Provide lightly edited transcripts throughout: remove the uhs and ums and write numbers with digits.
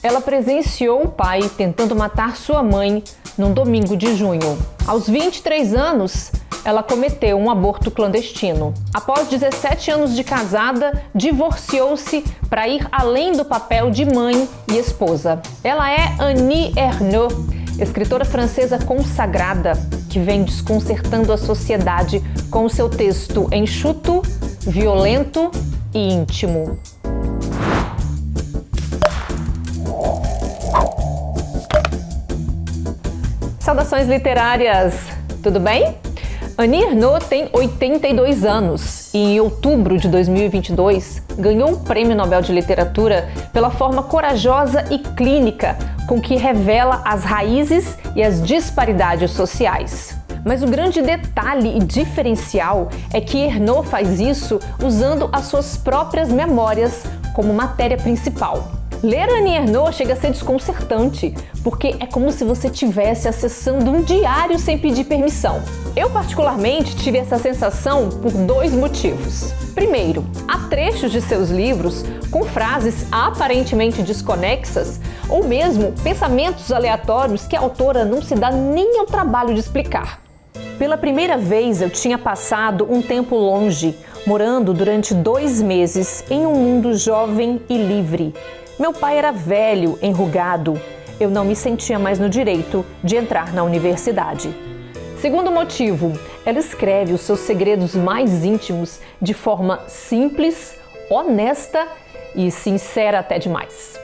Ela presenciou o pai tentando matar sua mãe num domingo de junho. Aos 23 anos, ela cometeu um aborto clandestino. Após 17 anos de casada, divorciou-se para ir além do papel de mãe e esposa. Ela é Annie Ernaux, escritora francesa consagrada, que vem desconcertando a sociedade com o seu texto enxuto, violento e íntimo. Saudações literárias! Tudo bem? Annie Ernaux tem 82 anos e em outubro de 2022 ganhou o Prêmio Nobel de Literatura pela forma corajosa e clínica com que revela as raízes e as disparidades sociais. Mas o grande detalhe e diferencial é que Ernaux faz isso usando as suas próprias memórias como matéria principal. Ler Annie Ernaux chega a ser desconcertante, porque é como se você estivesse acessando um diário sem pedir permissão. Eu particularmente tive essa sensação por dois motivos. Primeiro, há trechos de seus livros com frases aparentemente desconexas ou mesmo pensamentos aleatórios que a autora não se dá nem ao trabalho de explicar. Pela primeira vez eu tinha passado um tempo longe, morando durante 2 meses em um mundo jovem e livre. Meu pai era velho, enrugado. Eu não me sentia mais no direito de entrar na universidade. Segundo motivo, ela escreve os seus segredos mais íntimos de forma simples, honesta e sincera até demais.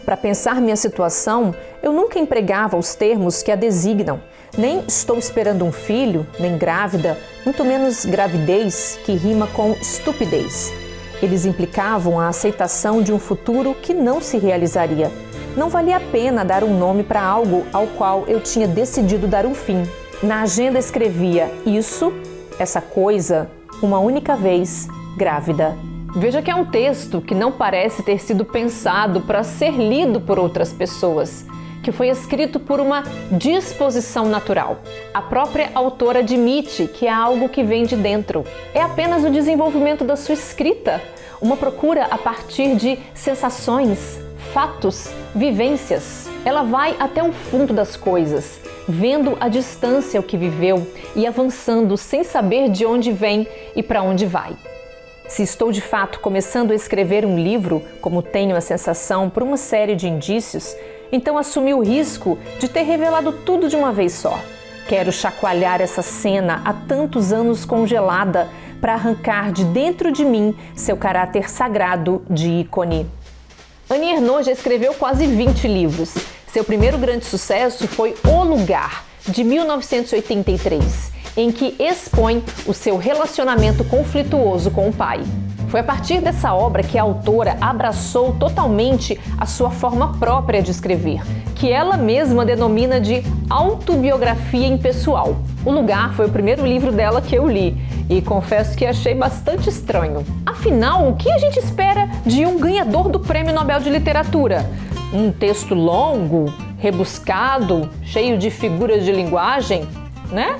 Para pensar minha situação, eu nunca empregava os termos que a designam. Nem estou esperando um filho, nem grávida, muito menos gravidez, que rima com estupidez. Eles implicavam a aceitação de um futuro que não se realizaria. Não valia a pena dar um nome para algo ao qual eu tinha decidido dar um fim. Na agenda escrevia isso, essa coisa, uma única vez, grávida. Veja que é um texto que não parece ter sido pensado para ser lido por outras pessoas, que foi escrito por uma disposição natural. A própria autora admite que é algo que vem de dentro. É apenas o desenvolvimento da sua escrita, uma procura a partir de sensações, fatos, vivências. Ela vai até o fundo das coisas, vendo à distância o que viveu e avançando sem saber de onde vem e para onde vai. Se estou de fato começando a escrever um livro, como tenho a sensação por uma série de indícios, então assumi o risco de ter revelado tudo de uma vez só. Quero chacoalhar essa cena há tantos anos congelada para arrancar de dentro de mim seu caráter sagrado de ícone. Annie Ernaux já escreveu quase 20 livros. Seu primeiro grande sucesso foi O Lugar, de 1983, em que expõe o seu relacionamento conflituoso com o pai. Foi a partir dessa obra que a autora abraçou totalmente a sua forma própria de escrever, que ela mesma denomina de autobiografia impessoal. O Lugar foi o primeiro livro dela que eu li e confesso que achei bastante estranho. Afinal, o que a gente espera de um ganhador do Prêmio Nobel de Literatura? Um texto longo, rebuscado, cheio de figuras de linguagem, né?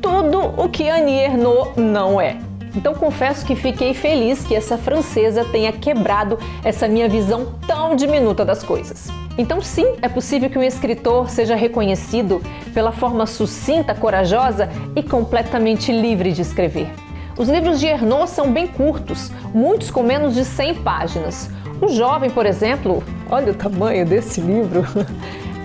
Tudo o que Annie Ernaux não é. Então confesso que fiquei feliz que essa francesa tenha quebrado essa minha visão tão diminuta das coisas. Então sim, é possível que um escritor seja reconhecido pela forma sucinta, corajosa e completamente livre de escrever. Os livros de Ernaux são bem curtos, muitos com menos de 100 páginas. O Jovem, por exemplo, olha o tamanho desse livro.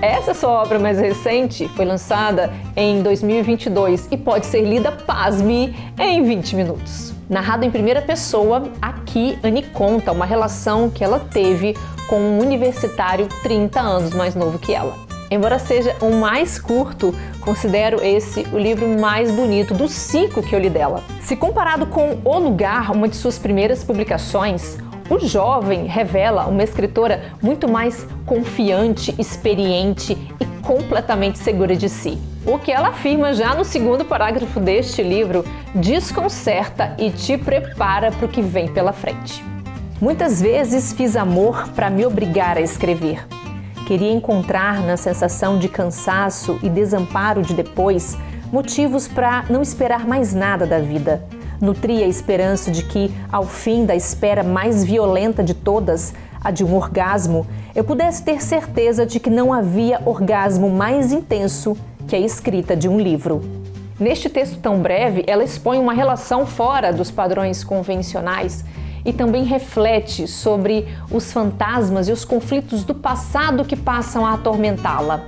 Essa sua obra mais recente foi lançada em 2022 e pode ser lida, pasme, em 20 minutos. Narrado em primeira pessoa, aqui Annie conta uma relação que ela teve com um universitário 30 anos mais novo que ela. Embora seja o mais curto, considero esse o livro mais bonito dos 5 que eu li dela. Se comparado com O Lugar, uma de suas primeiras publicações, O Jovem revela uma escritora muito mais confiante, experiente e completamente segura de si. O que ela afirma já no segundo parágrafo deste livro desconcerta e te prepara para o que vem pela frente. Muitas vezes fiz amor para me obrigar a escrever. Queria encontrar na sensação de cansaço e desamparo de depois motivos para não esperar mais nada da vida. Nutria a esperança de que, ao fim da espera mais violenta de todas, a de um orgasmo, eu pudesse ter certeza de que não havia orgasmo mais intenso que a escrita de um livro. Neste texto tão breve, ela expõe uma relação fora dos padrões convencionais e também reflete sobre os fantasmas e os conflitos do passado que passam a atormentá-la.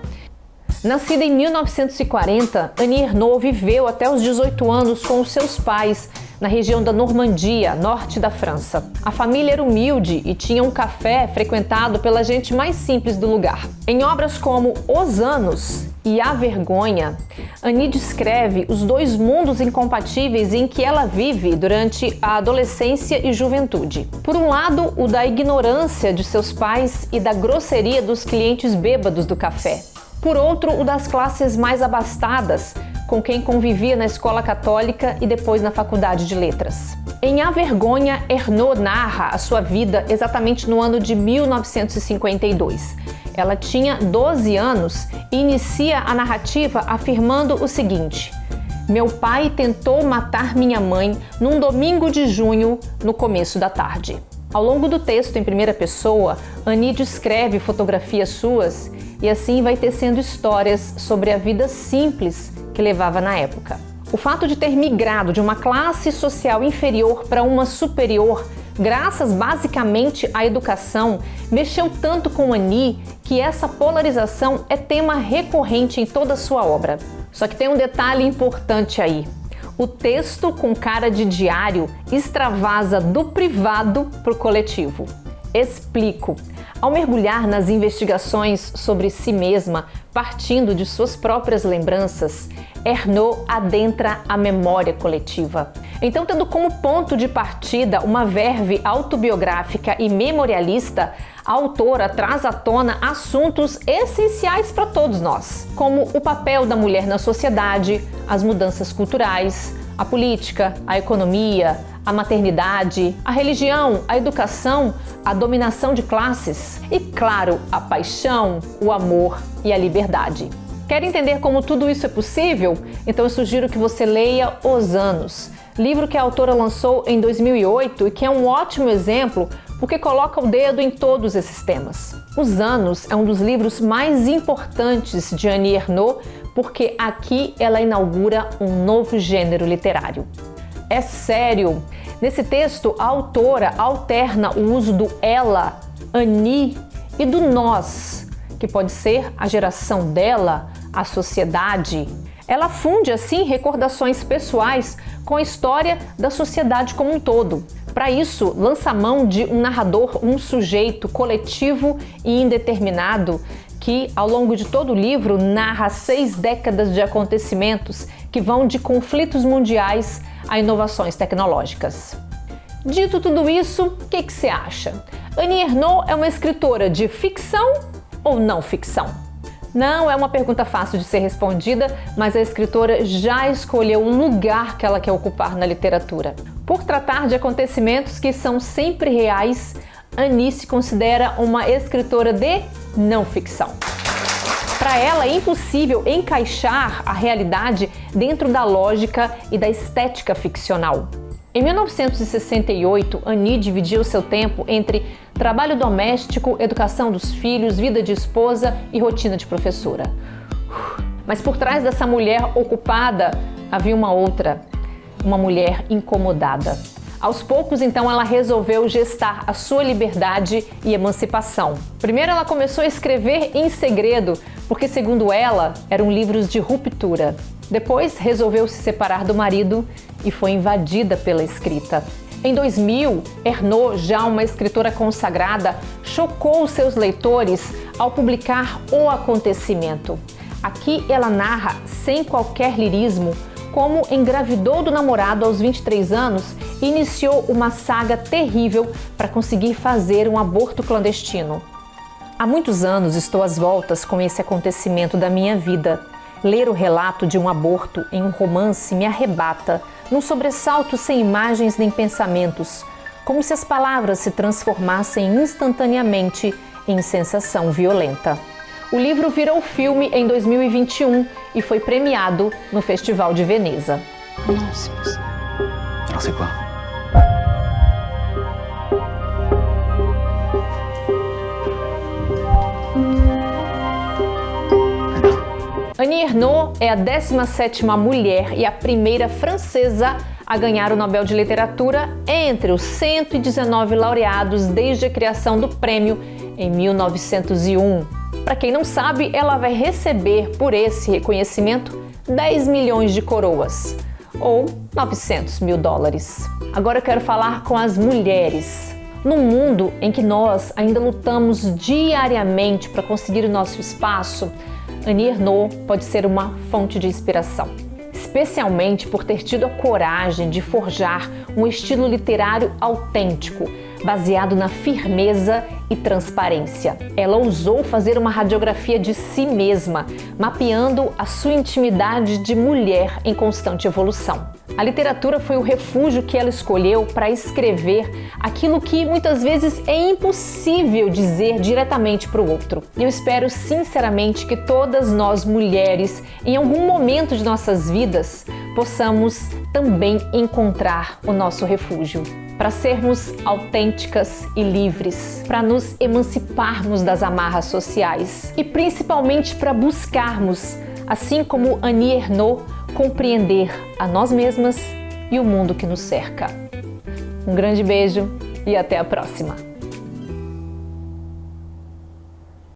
Nascida em 1940, Annie Ernaux viveu até os 18 anos com os seus pais na região da Normandia, norte da França. A família era humilde e tinha um café frequentado pela gente mais simples do lugar. Em obras como Os Anos e A Vergonha, Annie descreve os dois mundos incompatíveis em que ela vive durante a adolescência e juventude. Por um lado, o da ignorância de seus pais e da grosseria dos clientes bêbados do café. Por outro, o das classes mais abastadas, com quem convivia na escola católica e depois na faculdade de letras. Em A Vergonha, Ernaux narra a sua vida exatamente no ano de 1952. Ela tinha 12 anos e inicia a narrativa afirmando o seguinte: meu pai tentou matar minha mãe num domingo de junho, no começo da tarde. Ao longo do texto em primeira pessoa, Annie descreve fotografias suas e assim vai tecendo histórias sobre a vida simples que levava na época. O fato de ter migrado de uma classe social inferior para uma superior, graças basicamente à educação, mexeu tanto com Annie que essa polarização é tema recorrente em toda a sua obra. Só que tem um detalhe importante aí. O texto, com cara de diário, extravasa do privado para o coletivo. Explico. Ao mergulhar nas investigações sobre si mesma, partindo de suas próprias lembranças, Ernaux adentra a memória coletiva. Então, tendo como ponto de partida uma verve autobiográfica e memorialista, a autora traz à tona assuntos essenciais para todos nós, como o papel da mulher na sociedade, as mudanças culturais, a política, a economia, a maternidade, a religião, a educação, a dominação de classes e, claro, a paixão, o amor e a liberdade. Quer entender como tudo isso é possível? Então eu sugiro que você leia Os Anos, livro que a autora lançou em 2008 e que é um ótimo exemplo porque coloca o dedo em todos esses temas. Os Anos é um dos livros mais importantes de Annie Ernaux porque aqui ela inaugura um novo gênero literário. É sério! Nesse texto, a autora alterna o uso do ela, Annie, e do nós, que pode ser a geração dela, a sociedade. Ela funde, assim, recordações pessoais com a história da sociedade como um todo. Para isso, lança mão de um narrador, um sujeito coletivo e indeterminado que, ao longo de todo o livro, narra 6 décadas de acontecimentos que vão de conflitos mundiais a inovações tecnológicas. Dito tudo isso, o que você acha? Annie Ernaux é uma escritora de ficção ou não ficção? Não é uma pergunta fácil de ser respondida, mas a escritora já escolheu o lugar que ela quer ocupar na literatura. Por tratar de acontecimentos que são sempre reais, Annie se considera uma escritora de não ficção. Para ela é impossível encaixar a realidade dentro da lógica e da estética ficcional. Em 1968, Annie dividiu seu tempo entre trabalho doméstico, educação dos filhos, vida de esposa e rotina de professora. Mas por trás dessa mulher ocupada havia uma outra, uma mulher incomodada. Aos poucos, então, ela resolveu gestar a sua liberdade e emancipação. Primeiro, ela começou a escrever em segredo, porque, segundo ela, eram livros de ruptura. Depois, resolveu se separar do marido e foi invadida pela escrita. Em 2000, Ernaux, já uma escritora consagrada, chocou os seus leitores ao publicar O Acontecimento. Aqui ela narra, sem qualquer lirismo, como engravidou do namorado aos 23 anos e iniciou uma saga terrível para conseguir fazer um aborto clandestino. Há muitos anos estou às voltas com esse acontecimento da minha vida. Ler o relato de um aborto em um romance me arrebata, num sobressalto sem imagens nem pensamentos, como se as palavras se transformassem instantaneamente em sensação violenta. O livro virou filme em 2021 e foi premiado no Festival de Veneza. Nossa. Alors c'est quoi? Annie Ernaux é a 17ª mulher e a primeira francesa a ganhar o Nobel de Literatura entre os 119 laureados desde a criação do prêmio em 1901. Para quem não sabe, ela vai receber por esse reconhecimento 10 milhões de coroas, ou 900 mil dólares. Agora eu quero falar com as mulheres. Num mundo em que nós ainda lutamos diariamente para conseguir o nosso espaço, Annie Ernaux pode ser uma fonte de inspiração, especialmente por ter tido a coragem de forjar um estilo literário autêntico, baseado na firmeza e transparência. Ela ousou fazer uma radiografia de si mesma, mapeando a sua intimidade de mulher em constante evolução. A literatura foi o refúgio que ela escolheu para escrever aquilo que muitas vezes é impossível dizer diretamente para o outro. Eu espero sinceramente que todas nós mulheres, em algum momento de nossas vidas, possamos também encontrar o nosso refúgio, para sermos autênticas e livres, para nos emanciparmos das amarras sociais e principalmente para buscarmos, assim como Annie Ernaux, compreender a nós mesmas e o mundo que nos cerca. Um grande beijo e até a próxima!